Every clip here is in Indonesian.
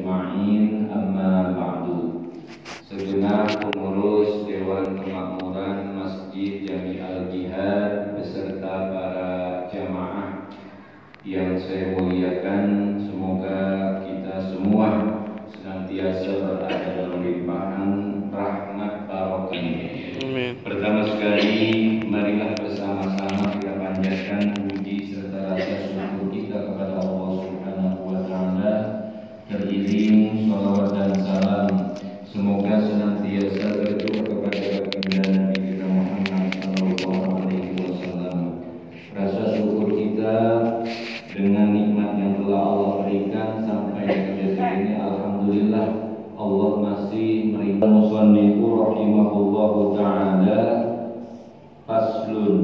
ajma'in, amma ba'du. Segenap pengurus Dewan Kemakmuran Masjid Jami'al Jihad beserta para jamaah yang saya muliakan, semoga kita semua senantiasa berada dalam limpahan rahmat barokah. Pertama sekali, marilah bersama-sama kita panjatkan puji serta rasa syukur kita kepada Allah Subhanahu wa Ta'ala, teriring shalawat dan salam semoga senantiasa tercurah kepada baginda Nabi kita Muhammad sallallahu alaihi wasallam. Rasa syukur kita dengan nikmat yang telah Allah berikan sampai detik ini, alhamdulillah Allah masih meridai. Musannifu rahimahullahu ta'ala. Faslun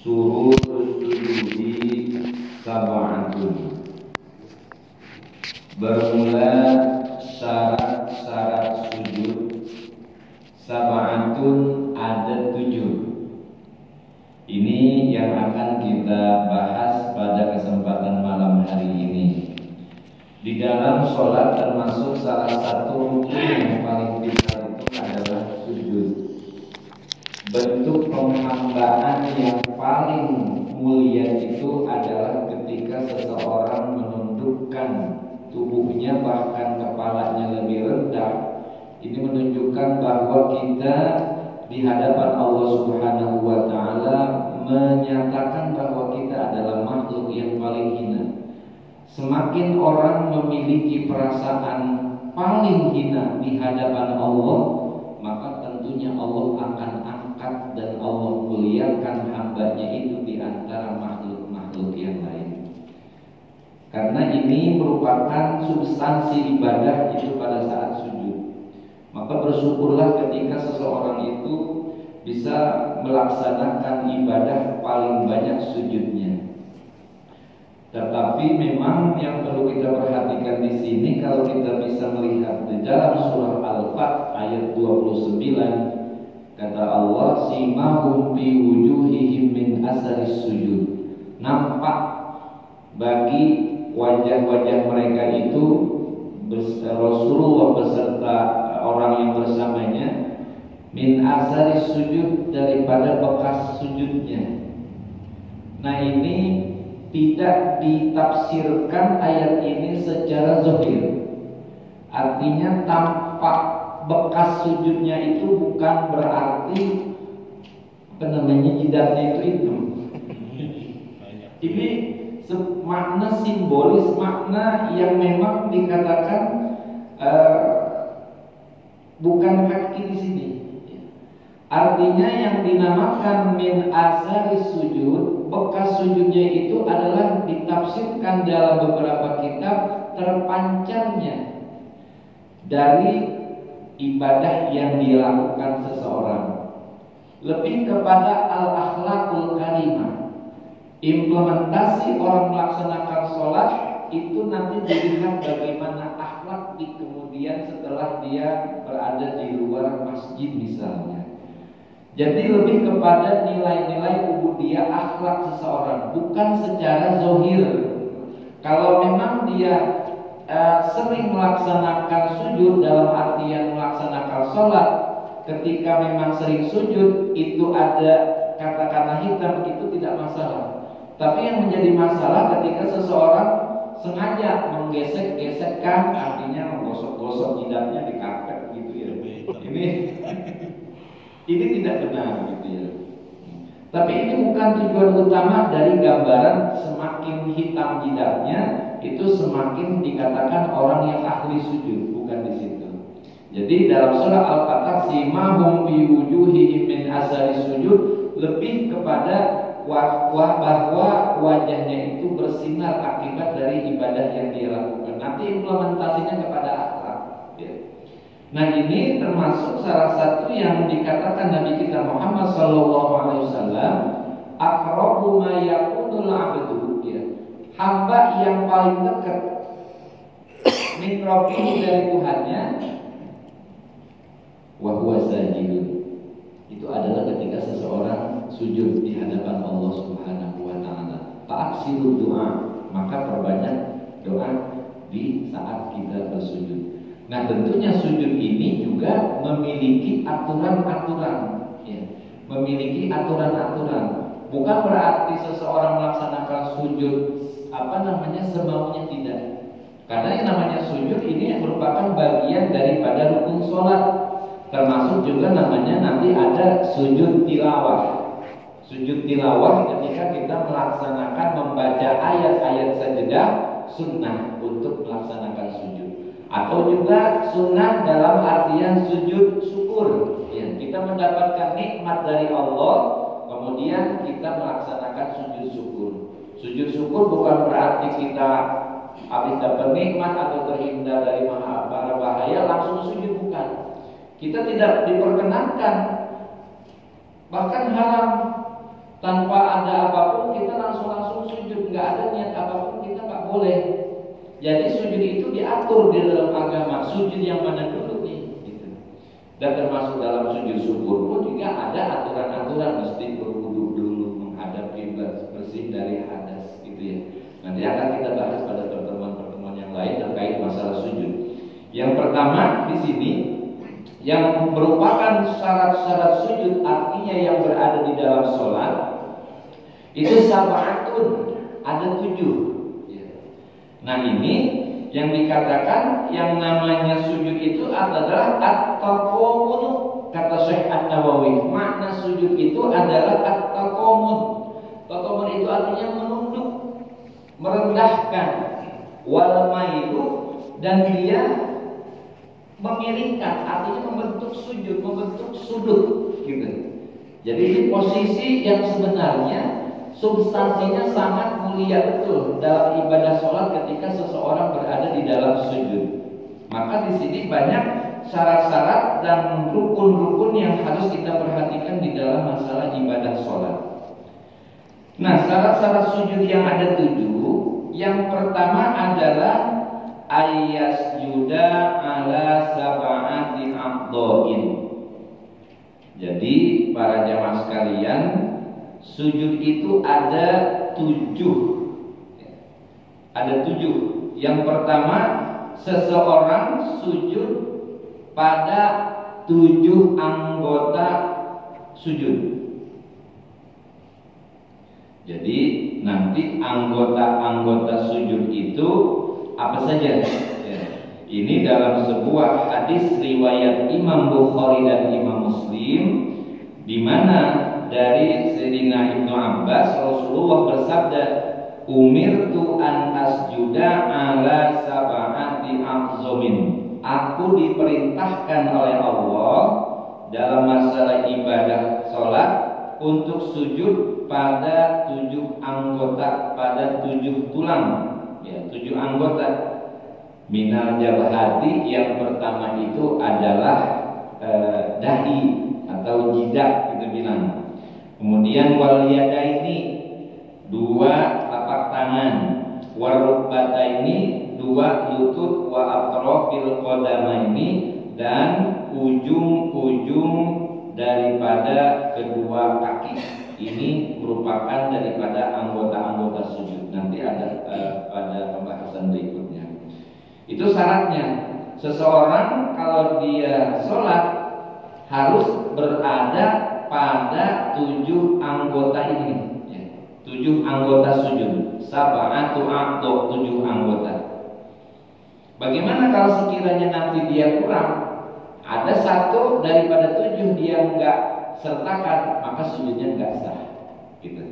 sururus sujudi sab'atun. Bermula syarat-syarat sujud sab'atun, ada 7. Ini yang akan kita bahas pada kesempatan malam hari ini. Di dalam sholat termasuk salah satu rukun yang paling vital itu adalah sujud. Bentuk penghambaan yang paling mulia itu adalah ketika seseorang menundukkan tubuhnya, bahkan kepalanya lebih rendah. Ini menunjukkan bahwa kita di hadapan Allah Subhanahu wa Ta'ala menyatakan bahwa kita adalah makhluk yang paling hina. Semakin orang memiliki perasaan paling hina di hadapan Allah, maka tentunya Allah akan angkat dan Allah muliakan hambanya itu di antara makhluk-makhluk yang lain. Karena ini merupakan substansi ibadah itu pada saat sujud. Maka bersyukurlah ketika seseorang itu bisa melaksanakan ibadah paling banyak sujudnya. Tetapi memang yang perlu kita perhatikan di sini, kalau kita bisa melihat di dalam surah Al-Fath ayat 29, kata Allah, simahum fi wujuhihim min asaris sujud. Nampak bagi wajah-wajah mereka itu Rasulullah beserta orang yang bersamanya min asaris sujud, daripada bekas sujudnya. Nah, ini tidak ditafsirkan ayat ini secara zahir. Artinya tampak bekas sujudnya itu bukan berarti jidatnya itu. Ini makna simbolis, makna yang memang dikatakan bukan hakiki di sini. Artinya yang dinamakan min asaris sujud, bekas sujudnya itu adalah ditafsirkan dalam beberapa kitab terpancarnya dari ibadah yang dilakukan seseorang, lebih kepada al-akhlaqul karimah. Implementasi orang melaksanakan sholat itu nanti dilihat bagaimana akhlak di kemudian setelah dia berada di luar masjid misalnya. Jadi lebih kepada nilai-nilai ubudiyah akhlak seseorang, bukan secara zahir. Kalau memang dia sering melaksanakan sujud dalam artian melaksanakan sholat, ketika memang sering sujud itu ada kata-kata hitam, itu tidak masalah. Tapi yang menjadi masalah ketika seseorang sengaja menggesek-gesekkan, artinya menggosok-gosok jidatnya di karpet gitu ya. Ini tidak benar gitu ya. Tapi ini bukan tujuan utama dari gambaran semakin hitam jidatnya itu semakin dikatakan orang yang ahli sujud, bukan di situ. Jadi dalam surah Al-Fatah, simahum fi wujuhihim min asari sujud, lebih kepada bahwa wajahnya itu bersinar akibat dari ibadah yang dia lakukan. Nanti implementasinya kepada akhlak ya. Nah, ini termasuk salah satu yang dikatakan Nabi kita Muhammad sallallahu alaihi wasallam, aqrabu ma yakunul 'abdu ya. Hamba yang paling dekat min rabbihi, dari Tuhannya, wa huwa sajidun. Itu adalah ketika seseorang sujud di hadapan Allah Subhanahu wa Ta'ala. Fa'aksiru doa, maka perbanyak doa di saat kita bersujud. Nah, tentunya sujud ini juga memiliki aturan-aturan, ya. Memiliki aturan-aturan. Bukan berarti seseorang melaksanakan sujud semaunya, tidak. Karena yang namanya sujud ini merupakan bagian daripada rukun sholat. Termasuk juga namanya nanti ada sujud tilawah. Sujud tilawah ketika kita melaksanakan membaca ayat-ayat sajadah sunnah untuk melaksanakan sujud. Atau juga sunnah dalam artian sujud syukur, ya, kita mendapatkan nikmat dari Allah, kemudian kita melaksanakan sujud syukur. Sujud syukur bukan berarti kita habis dapat nikmat atau terhindar dari bara bahaya langsung sujud, bukan. Kita tidak diperkenankan, bahkan haram. Tanpa ada apapun kita langsung sujud, nggak ada niat apapun kita nggak boleh. Jadi sujud itu diatur di dalam agama. Sujud yang mana dulu nih, gitu. Dan termasuk dalam sujud syukur pun juga ada aturan-aturan, mesti berwudu dulu, menghadap kiblat, bersih dari hadas, gitu ya. Nanti akan kita bahas pada pertemuan-pertemuan yang lain terkait masalah sujud. Yang pertama di sini, yang merupakan syarat-syarat sujud, artinya yang berada di dalam sholat, itu sab'atun, ada 7. Nah, ini yang dikatakan yang namanya sujud itu adalah at-taqamun, kata Syekh An-Nawawi. Makna sujud itu adalah at-taqamun. Taqamun itu artinya menunduk, merendahkan, wal mailu, dan dia mengiringkan, artinya membentuk sujud, membentuk sudut, gitu. Jadi ini posisi yang sebenarnya substansinya sangat mulia betul dalam ibadah sholat ketika seseorang berada di dalam sujud. Maka di sini banyak syarat-syarat dan rukun-rukun yang harus kita perhatikan di dalam masalah ibadah sholat. Nah, syarat-syarat sujud yang ada 7. Yang pertama adalah ayas yuda ala sab'ati a'dha'in. Jadi para jamaah sekalian, sujud itu ada 7. Ada 7. Yang pertama, seseorang sujud pada 7 anggota sujud. Jadi nanti anggota-anggota sujud itu apa saja? Ya. Ini dalam sebuah hadis riwayat Imam Bukhari dan Imam Muslim, di mana dari Sayyidina Ibnu Abbas, Rasulullah bersabda, "Umirtu an asjuda ala sab'ati a'zomin." Aku diperintahkan oleh Allah dalam masalah ibadah sholat untuk sujud pada 7 anggota, pada 7 tulang, ya, 7 anggota. Minal jabhati, yang pertama itu adalah dahi atau jidat, kita bilang. Kemudian wal yadaini, 2 telapak tangan, warukbataini, 2 lutut, wa atrafil qadamaini, dan ujung-ujung daripada kedua kaki. Ini merupakan daripada anggota-anggota sujud. Nanti ada pada pembahasan berikutnya. Itu syaratnya. Seseorang kalau dia sholat harus berada pada 7 anggota ini, ya. 7 anggota sujud. Sab'atu a'dha, 7 anggota. Bagaimana kalau sekiranya nanti dia kurang, ada 1 daripada 7 dia enggak sertakan, maka sujudnya enggak sah, gitu.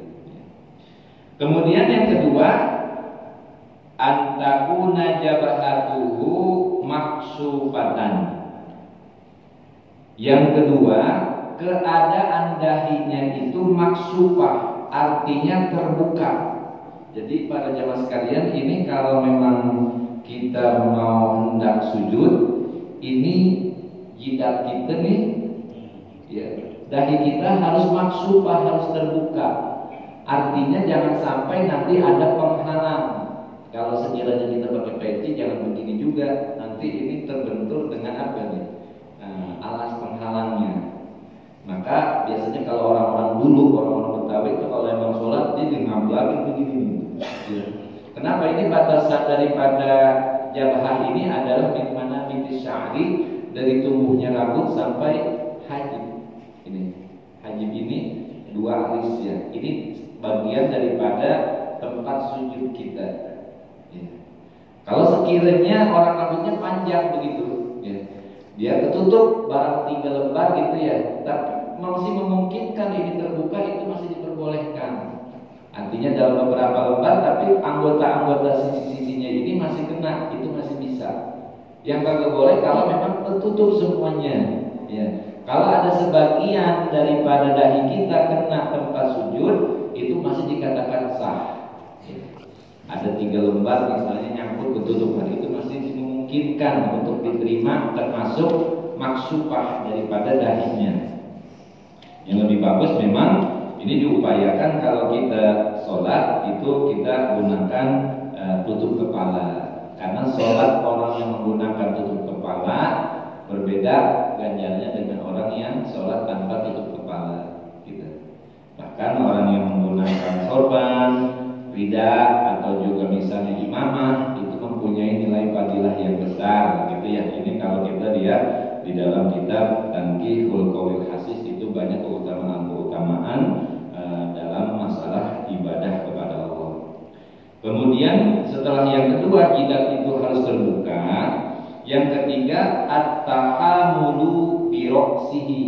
Kemudian yang kedua, antakuna jabhatuhu maksufatan. Yang kedua, keadaan dahinya itu maksufah, artinya terbuka. Jadi para jamaah sekalian, ini kalau memang kita mau hendak sujud, ini jidat kita nih, ya, dahi kita harus maksufah, harus terbuka. Artinya jangan sampai nanti ada penghalang. Kalau sekiranya kita pakai peci, jangan begini juga. Nanti ini terbentur dengan apa nih? Alas penghalangnya. Maka biasanya kalau orang-orang dulu, orang-orang Betawi itu kalau emang sholat dia ngambil begini. Ya. Kenapa? Ini batasan daripada jabhah ini adalah min manabiti sya'ri, dari tumbuhnya rambut sampai hajib. Ini hajib ini 2 alis ya. Ini bagian daripada tempat sujud kita. Ya. Kalau sekiranya orang rambutnya panjang begitu, ya, dia ketutup barang 3 lembar gitu ya, tapi masih memungkinkan ini terbuka, itu masih diperbolehkan. Artinya dalam beberapa lembar, tapi anggota-anggota sisi-sisinya ini masih kena, itu masih bisa. Yang kagak boleh kalau memang tertutup semuanya. Ya. Kalau ada sebagian daripada dahi kita kena tempat sujud, itu masih dikatakan sah. Ya. Ada 3 lembar misalnya nyangkut ketutupan, itu masih dimungkinkan untuk diterima, termasuk maksupah daripada dahinya. Yang lebih bagus memang ini diupayakan kalau kita sholat itu kita gunakan tutup kepala, karena sholat orang yang menggunakan tutup kepala berbeda ganjarnya dengan orang yang sholat tanpa tutup kepala. Gitu. Bahkan orang yang menggunakan sorban, rida atau juga misalnya imamah itu mempunyai nilai fadilah yang besar, gitu ya. Ini kalau kita lihat di dalam kitab Tanqihul Qawil Hasis itu banyak keutamaan dalam masalah ibadah kepada Allah. Kemudian setelah yang kedua jidat itu harus terbuka. Yang ketiga at-tahamulu bi ra'sihi.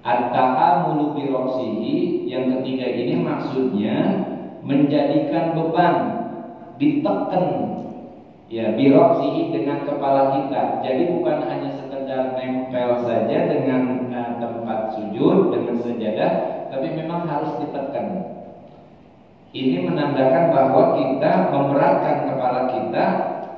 At-tahamulu bi ra'sihi, yang ketiga ini maksudnya menjadikan beban, ditekan ya bi ra'sihi dengan kepala kita. Jadi bukan hanya sekedar nempel saja dengan tempat sujud dengan sajadah, tapi memang harus ditekan. Ini menandakan bahwa kita memberatkan kepala kita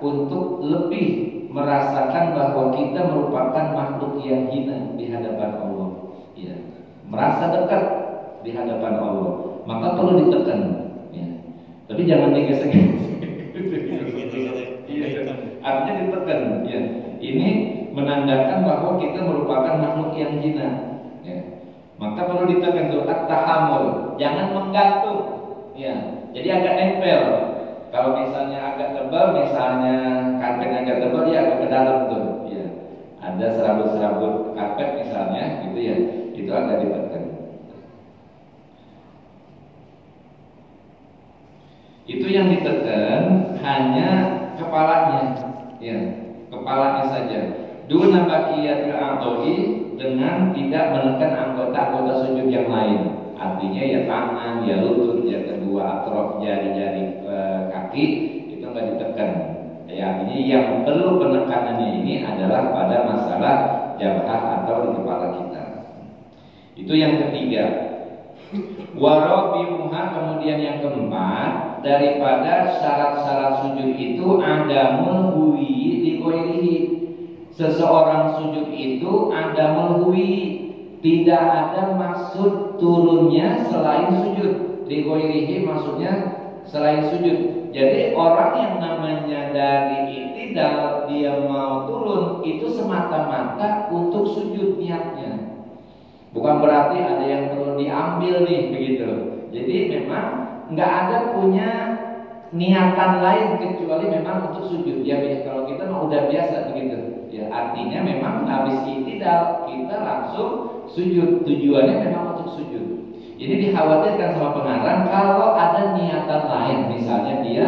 untuk lebih merasakan bahwa kita merupakan makhluk yang hina di hadapan Allah. Ya, merasa dekat di hadapan Allah, maka perlu ditekan. Ya. Tapi jangan digesek-gesek. Artinya ditekan. Ya. Ini menandakan bahwa kita merupakan makhluk yang hina. Ya. Maka perlu ditekan tuh at-tahammul, jangan menggantung. Ya, jadi agak nempel. Kalau misalnya agak tebal, misalnya karpet agak tebal, ya agak ke dalam tuh. Ya, ada serabut-serabut karpet misalnya, gitu ya, itu agak ditekan. Itu yang ditekan hanya kepalanya, ya, kepalanya saja. Duna baqiyatil a'dha'i, dengan tidak menekan anggota-anggota sujud yang lain. Artinya ya tangan, ya lutut, ya kedua atrof jari-jari kaki itu nggak ditekan. Ya, artinya yang perlu penekanannya ini adalah pada masalah jabhah atau di kepala kita. Itu yang ketiga. Warabimuha, kemudian yang keempat daripada syarat-syarat sujud itu adamul huwi li ghairihi. Seseorang sujud itu adamul huwi, tidak ada maksud turunnya selain sujud. Li ghairihi maksudnya selain sujud. Jadi orang yang namanya dari i'tidal dia mau turun itu semata-mata untuk sujud niatnya. Bukan berarti ada yang perlu diambil nih begitu. Jadi memang nggak ada punya niatan lain kecuali memang untuk sujud. Ya kalau kita mau udah biasa begitu. Ya artinya memang habis i'tidal kita langsung sujud. Tujuannya memang untuk sujud. Ini dikhawatirkan sama pengarang kalau ada niatan lain, misalnya dia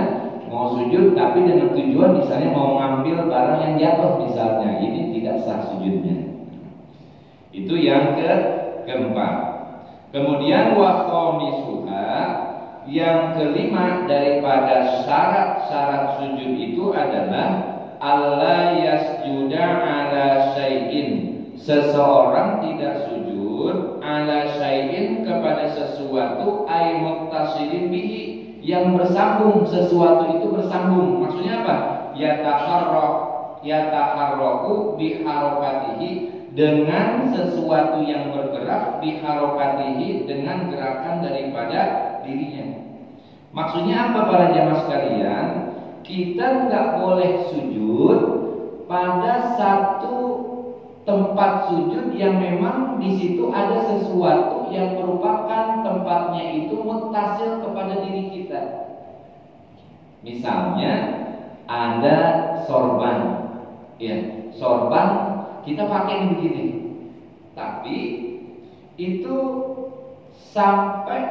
mau sujud tapi dengan tujuan misalnya mau ngambil barang yang jatuh misalnya, ini tidak sah sujudnya. Itu yang keempat. Kemudian wa khamisuha, yang kelima daripada syarat-syarat sujud itu adalah alla yasjuda ala syai'in. Seseorang tidak sujud ala syai'in kepada sesuatu ay muttasilin bihi, yang bersambung, sesuatu itu bersambung. Maksudnya apa? Yataharraku biharokatihi, dengan sesuatu yang bergerak, biharokatihi dengan gerakan daripada dirinya. Maksudnya apa para jamaah sekalian? Kita nggak boleh sujud pada satu tempat sujud yang memang di situ ada sesuatu yang merupakan tempatnya itu muttasil kepada diri kita. Misalnya ada sorban. Ya, sorban kita pakai begini. Tapi itu sampai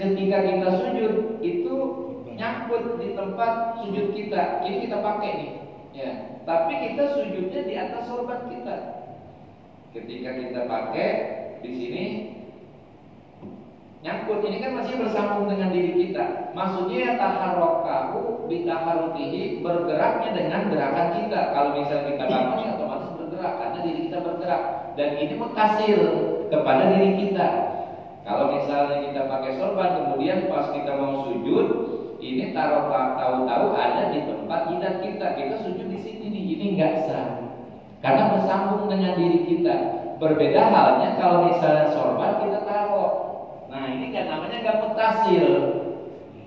ketika kita sujud itu nyangkut di tempat sujud kita. Ini kita pakai nih. Ya, tapi kita sujudnya di atas sorban kita. Ketika kita pakai di sini nyangkut, ini kan masih bersambung dengan diri kita. Maksudnya taharrokahu bitaharutihi, bergeraknya dengan gerakan kita. Kalau misalnya kita bangun ya otomatis bergerak karena diri kita bergerak. Dan ini mutasil kepada diri kita. Kalau misalnya kita pakai sorban kemudian pas kita mau sujud, ini tahu-tahu ada di tempat jidat kita. Kita sujud di sini nih, ini nggak sah. Karena bersambung dengan diri kita. Berbeda halnya kalau misalnya sorban kita taruh. Nah ini kan namanya gak mutasil.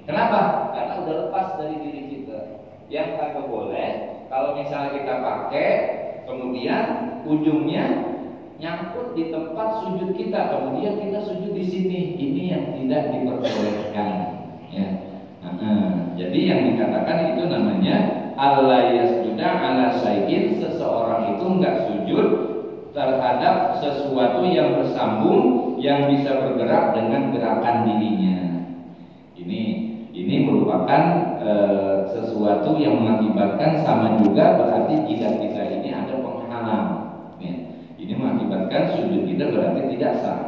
Kenapa? Karena udah lepas dari diri kita. Yang kagak boleh kalau misalnya kita pakai, kemudian ujungnya nyangkut di tempat sujud kita, kemudian kita sujud di sini. Ini yang tidak diperbolehkan. Ya. Jadi yang dikatakan itu namanya Allah yasjuda ala syai'in, seseorang itu enggak sujud terhadap sesuatu yang bersambung yang bisa bergerak dengan gerakan dirinya. Ini merupakan sesuatu yang mengakibatkan sama juga berarti jidat kita ini ada penghalang. Ya. Ini mengakibatkan sujud kita berarti tidak sah.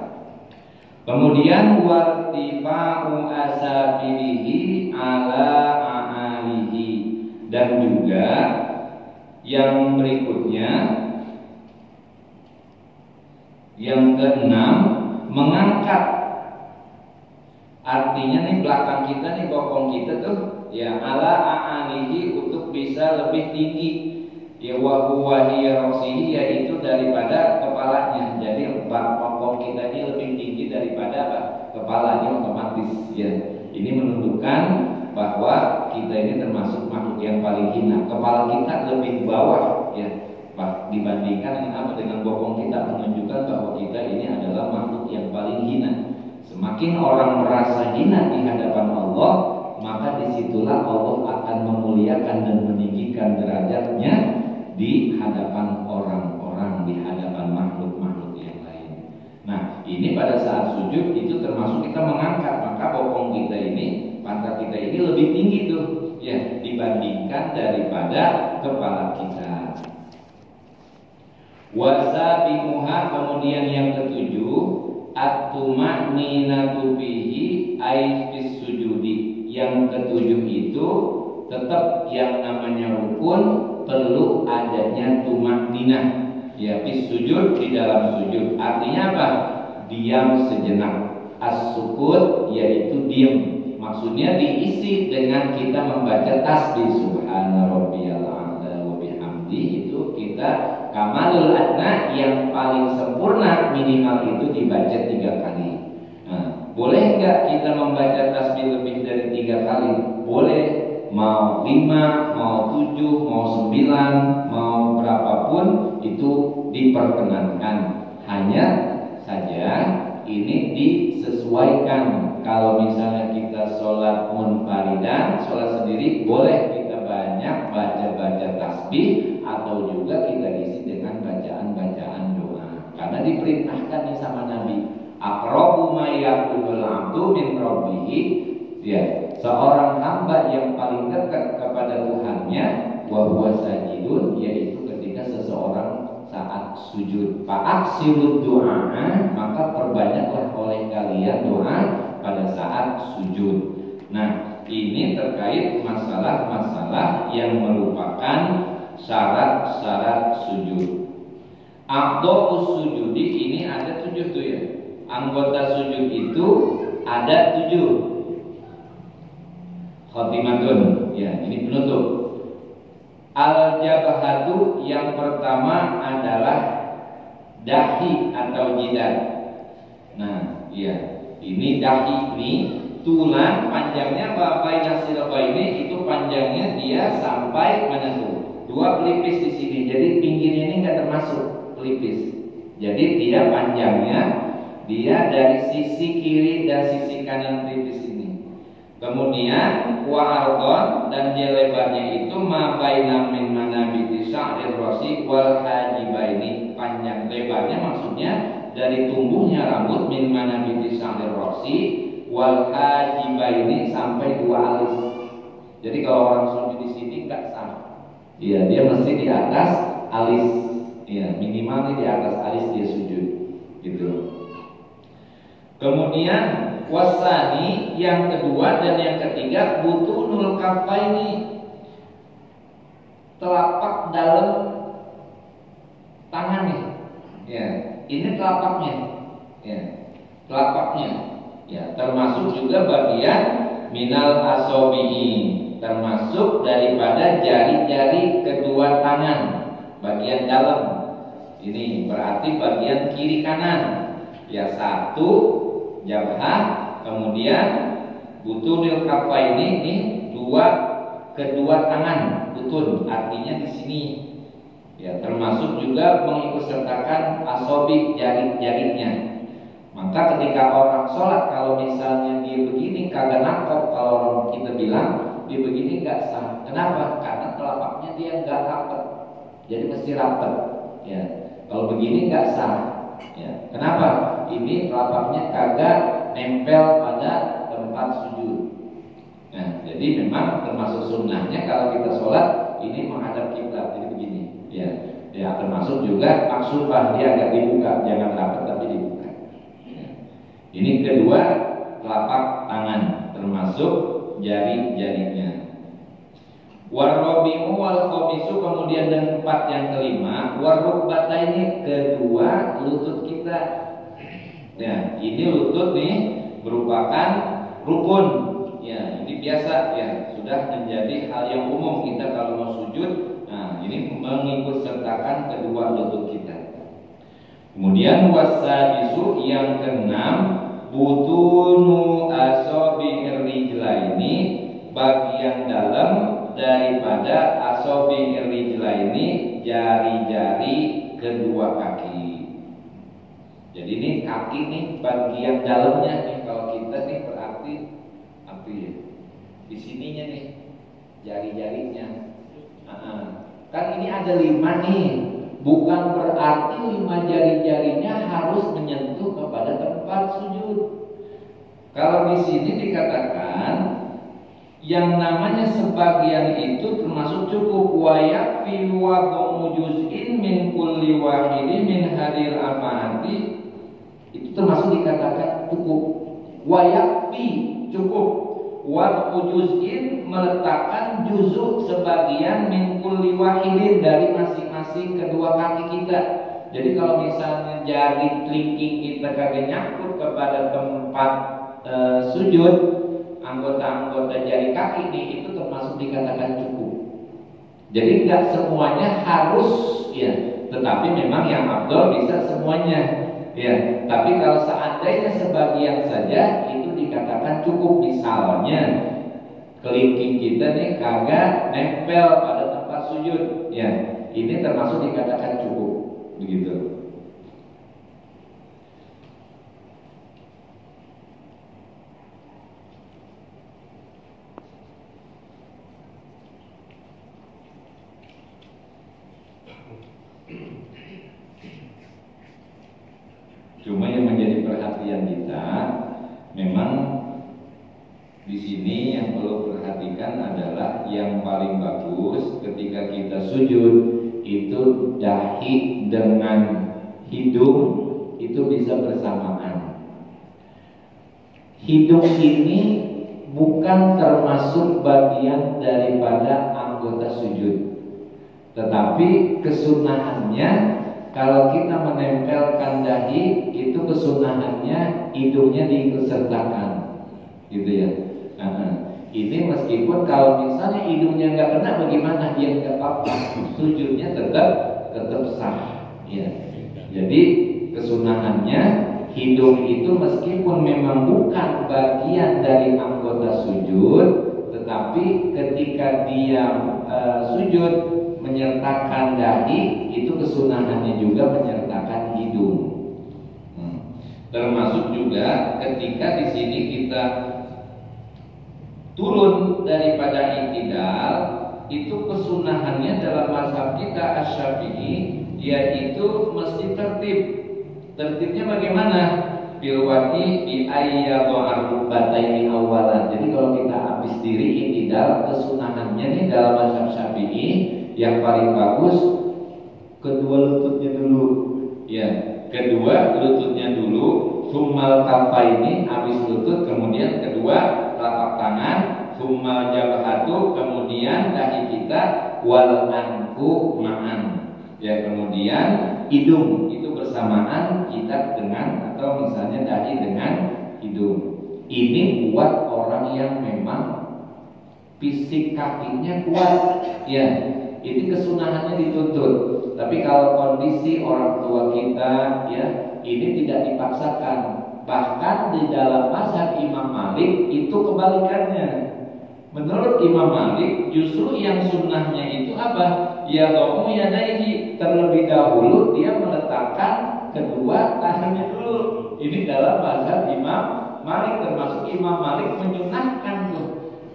Kemudian wartifa'u asabilihi ala a'alihi, dan juga yang berikutnya yang keenam, mengangkat. Artinya nih belakang kita nih, bokong kita tuh ya ala a'alihi, untuk bisa lebih tinggi. Ya wa huwa hiya rasihi, yaitu daripada kepalanya. Jadi bokong kita ini lebih tinggi daripada apa? Kepalanya otomatis ya. Ini menunjukkan bahwa kita ini termasuk makhluk yang paling hina. Kepala kita lebih di bawah ya, dibandingkan dengan apa? Dengan bokong kita, menunjukkan bahwa kita ini adalah makhluk yang paling hina. Semakin orang merasa hina di hadapan Allah, maka disitulah Allah akan memuliakan dan meninggikan derajatnya di hadapan orang-orang, di hadapan makhluk-makhluk yang lain. Nah, ini pada saat sujud itu termasuk kita mengangkat, maka bokong kita ini, pantat kita ini lebih tinggi tuh ya, dibandingkan daripada kepala kita. Wasabimuha, kemudian yang ketujuh, at-tuma'ninatu fihi ay fis sujudi. Yang ketujuh itu tetap yang namanya rukun perlu adanya tumakninah ya, fis sujud, di dalam sujud. Artinya apa? Diam sejenak. As-sukut yaitu diam. Maksudnya diisi dengan kita membaca tasbih subhana rabbiyal a'la wa bihamdi. Itu kita kamalul adna, yang paling sempurna minimal itu dibaca 3 kali. Nah, boleh enggak kita membaca tasbih lebih dari 3 kali? Boleh. Mau 5, mau 7, mau 9, mau berapapun itu diperkenankan. Hanya saja ini disesuaikan. Kalau misalnya kita sholat munfaridan, sholat sendiri, boleh kita banyak baca-baca tasbih, atau juga kita isi dengan bacaan-bacaan doa. Karena diperintahkan nih sama Nabi, aqrabu ma yaqulul 'abdu min rabbih. Ya, seorang hamba yang paling dekat kepada Tuhannya wa huwa sajidun, yaitu ketika seseorang saat sujud. Fa'aksirud du'a, maka perbanyaklah oleh kalian doa pada saat sujud. Nah, ini terkait masalah-masalah yang merupakan syarat-syarat sujud. Aqdha'us sujudi ini ada 7 tuh ya. Anggota sujud itu ada 7. Khotimatun, ya ini penutup. Al-jabhatu, yang pertama adalah dahi atau jidat. Nah, ya ini dahi, ini tulang panjangnya bapak ini itu panjangnya dia sampai mana tuh? 2 pelipis di sini. Jadi pinggirnya ini nggak termasuk pelipis. Jadi dia panjangnya dia dari sisi kiri dan sisi kanan pelipis ini. Kemudian wa ardon, dan dia lebarnya itu ma baina min manabiti sya'rir rasi wal hajibaini. Panjang lebarnya maksudnya dari tumbuhnya rambut min manabiti sya'rir rasi wal hajibaini sampai dua alis. Jadi kalau orang sujud di sini enggak sah. Iya, dia mesti di atas alis. Iya, minimal di atas alis dia sujud. Gitu. Kemudian wasani yang kedua dan yang ketiga butunul kafaini, telapak dalam tangannya. Ya, ini telapaknya. Ya, telapaknya. Ya, termasuk juga bagian minal asobi'i, termasuk daripada jari-jari kedua tangan, bagian dalam. Ini berarti bagian kiri kanan. Ya, satu jabhah, kemudian butunil kafaini ini kedua tangan butun, artinya di sini. Ya, termasuk juga mengikutsertakan asobi, jari-jarinya. Maka ketika orang sholat, kalau misalnya dia begini kagak nangkep, kalau orang kita bilang dia begini nggak sah. Kenapa? Karena telapaknya dia nggak rapet, jadi mesti rapet. Ya, kalau begini nggak sah. Ya, kenapa? Ini telapaknya kagak nempel pada tempat sujud. Nah, jadi memang termasuk sunnahnya kalau kita sholat ini menghadap kiblat, jadi begini. Ya, termasuk juga maksudnya dia agak dibuka, jangan rapet tapi dibuka. Ini kedua telapak tangan, termasuk jari-jarinya. Warrobi'u wal khomisu, kemudian dan empat yang kelima, warrukbataini, kedua lutut kita. Nah, ini lutut nih merupakan rukun. Ya, ini biasa ya, sudah menjadi hal yang umum kita kalau mau sujud. Nah, ini mengikut sertakan kedua lutut kita. Kemudian wasadisu yang keenam, butunu asobi'ir rijlaini, bagian dalam daripada asobi'ir rijlaini, jari-jari kedua kaki. Jadi ini kaki nih bagian dalamnya nih, kalau kita nih berarti apa ya? Di sininya nih jari-jarinya. Kan ini ada 5 nih. Bukan berarti 5 jari-jarinya harus menyentuh kepada tempat sujud. Kalau di sini dikatakan yang namanya sebagian itu termasuk cukup, wa yakfi wa juz'in min kulli wahidin min hadir amati, itu termasuk dikatakan cukup. Wa yakfi cukup, wa juz'in meletakkan juzuk sebagian min kulli wahidin dari masing-masing kedua kaki kita. Jadi kalau misalnya jari kelingking kita kagak nyangkut kepada tempat sujud, anggota-anggota jari kaki ini itu termasuk dikatakan cukup. Jadi tidak semuanya harus ya, tetapi memang yang afdal bisa semuanya ya. Tapi kalau seandainya sebagian saja itu dikatakan cukup. Misalnya kelingking kita nih kagak nempel pada tempat sujud ya, ini termasuk dikatakan cukup, begitu. Cuma yang menjadi perhatian kita memang di sini yang perlu perhatikan adalah yang paling bagus ketika kita sujud itu dahi dengan hidung itu bisa bersamaan. Hidung ini bukan termasuk bagian daripada anggota sujud, tetapi kesunahannya kalau kita menempelkan dahi itu kesunahannya hidungnya diikutsertakan, gitu ya. Ini meskipun kalau misalnya hidungnya nggak kena, bagaimana dia nggak apa-apa, sujudnya tetap sah. Ya. Jadi kesunahannya hidung itu meskipun memang bukan bagian dari anggota sujud, tetapi ketika dia sujud menyertakan dahi, itu kesunahannya juga menyertakan hidung. Termasuk juga ketika di sini kita turun daripada i'tidal, itu kesunahannya dalam mazhab kita Asy-Syafi'i yaitu mesti tertib. Tertibnya bagaimana? Bilwati bi ayyadha'ar rukbataini awalan. Jadi kalau kita habis diri i'tidal, kesunahannya nih dalam mazhab Syafi'i yang paling bagus kedua lututnya dulu. Ya, kedua lututnya dulu, summal kafaini, habis lutut, kemudian kedua telapak tangan, summal jabhatu, kemudian dahi kita, wal anfu ma'an. Ya, kemudian hidung itu bersamaan kita dengan, atau misalnya dahi dengan hidung. Ini buat orang yang memang fisik kakinya kuat, ya. Ini kesunahannya dituntut. Tapi kalau kondisi orang tua kita, ya, ini tidak dipaksakan. Bahkan di dalam mazhab Imam Malik itu kebalikannya. Menurut Imam Malik, justru yang sunnahnya itu apa? Ya domu yadaihi, terlebih dahulu dia meletakkan kedua tangannya dulu. Ini dalam mazhab Imam Malik, termasuk Imam Malik menyunahkan tuh,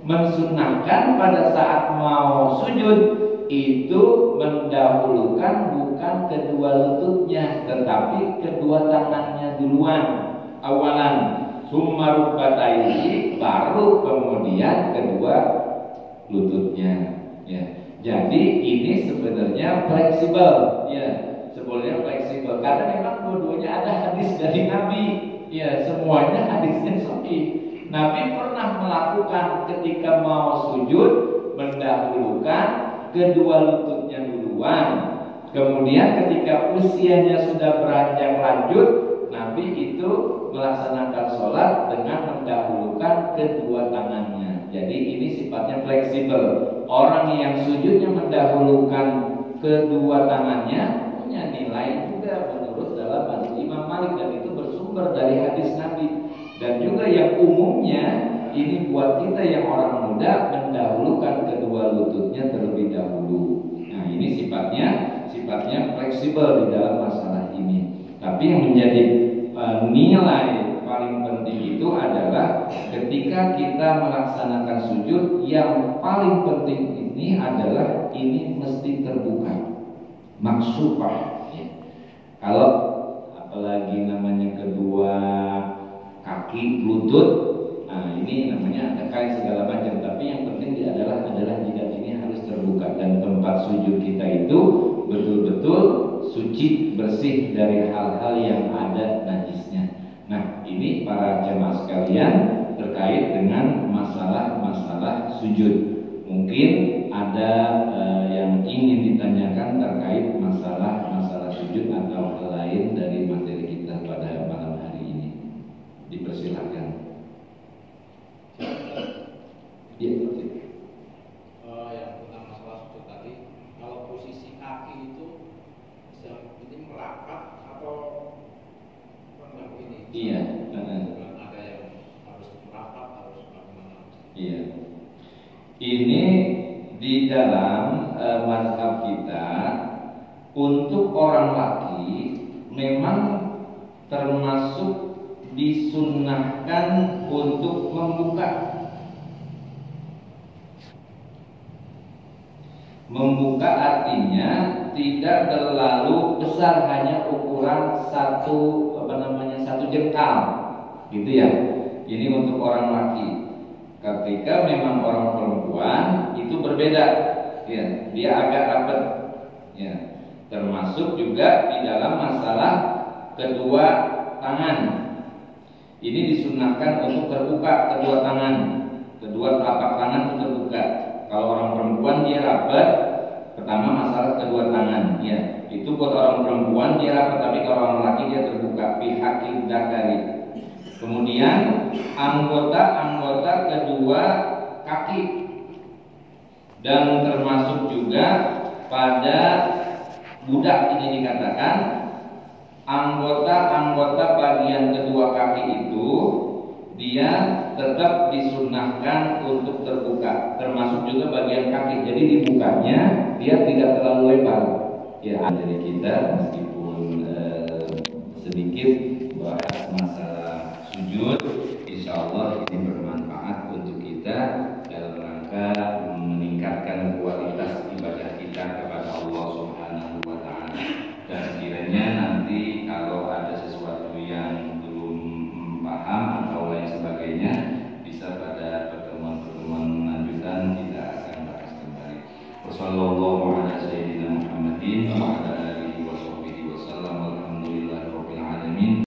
mensunahkan pada saat mau sujud itu mendahulukan bukan kedua lututnya, tetapi kedua tangannya duluan awalan, summa rukbataihi, baru kemudian kedua lututnya. Ya. Jadi ini sebenarnya fleksibel, ya, sebenarnya fleksibel karena memang dua-duanya ada hadis dari Nabi, ya, semuanya hadisnya sahih. Nabi pernah melakukan ketika mau sujud mendahulukan kedua lututnya duluan. Kemudian ketika usianya sudah beranjak lanjut, Nabi itu melaksanakan sholat dengan mendahulukan kedua tangannya. Jadi ini sifatnya fleksibel. Orang yang sujudnya mendahulukan kedua tangannya punya nilai juga menurut dalam mazhab Imam Malik, dan itu bersumber dari hadis Nabi. Dan juga yang umumnya ini buat kita yang orang muda mendahulukan kedua lututnya terlebih dahulu. Nah, ini sifatnya fleksibel di dalam masalah ini. Tapi yang menjadi nilai paling penting itu adalah ketika kita melaksanakan sujud, yang paling penting ini adalah ini mesti terbuka, maksufah. Ya. Kalau apalagi namanya kedua kaki, lutut, nah ini namanya ada kain segala macam. Tapi yang penting adalah jika ini harus terbuka dan tempat sujud kita itu betul-betul suci, bersih dari hal-hal yang ada najisnya. Nah, ini para jemaah sekalian terkait dengan masalah sujud. Mungkin ada yang ingin ditanyakan terkait masalah sujud atau hal lain dari materi kita pada malam hari ini. Dipersilakan. Ya, yang tentang masalah sujud tadi, kalau posisi kaki itu ini merapat atau rendah ini? Iya. Ada yang harus merapat, harus bagaimana? Iya. Ini di dalam mazhab kita untuk orang laki memang termasuk disunnahkan untuk membuka artinya tidak terlalu besar, hanya ukuran satu jengkal, gitu ya. Ini untuk orang laki. Ketika memang orang perempuan itu berbeda, ya, dia agak rapat, ya. Termasuk juga di dalam masalah kedua tangan. Ini disunahkan untuk terbuka kedua tangan, kedua telapak tangan itu terbuka. Kalau orang perempuan dia rapat, pertama masalah kedua tangan, ya, itu buat orang perempuan dia rapat, tapi kalau orang laki dia terbuka, pihak dzakari. Kemudian anggota kedua kaki, dan termasuk juga pada budak ini dikatakan anggota bagian kedua kaki itu dia tetap disunahkan untuk terbuka, termasuk juga bagian kaki. Jadi dibukanya dia tidak terlalu lebar. Ya, dari kita meskipun sedikit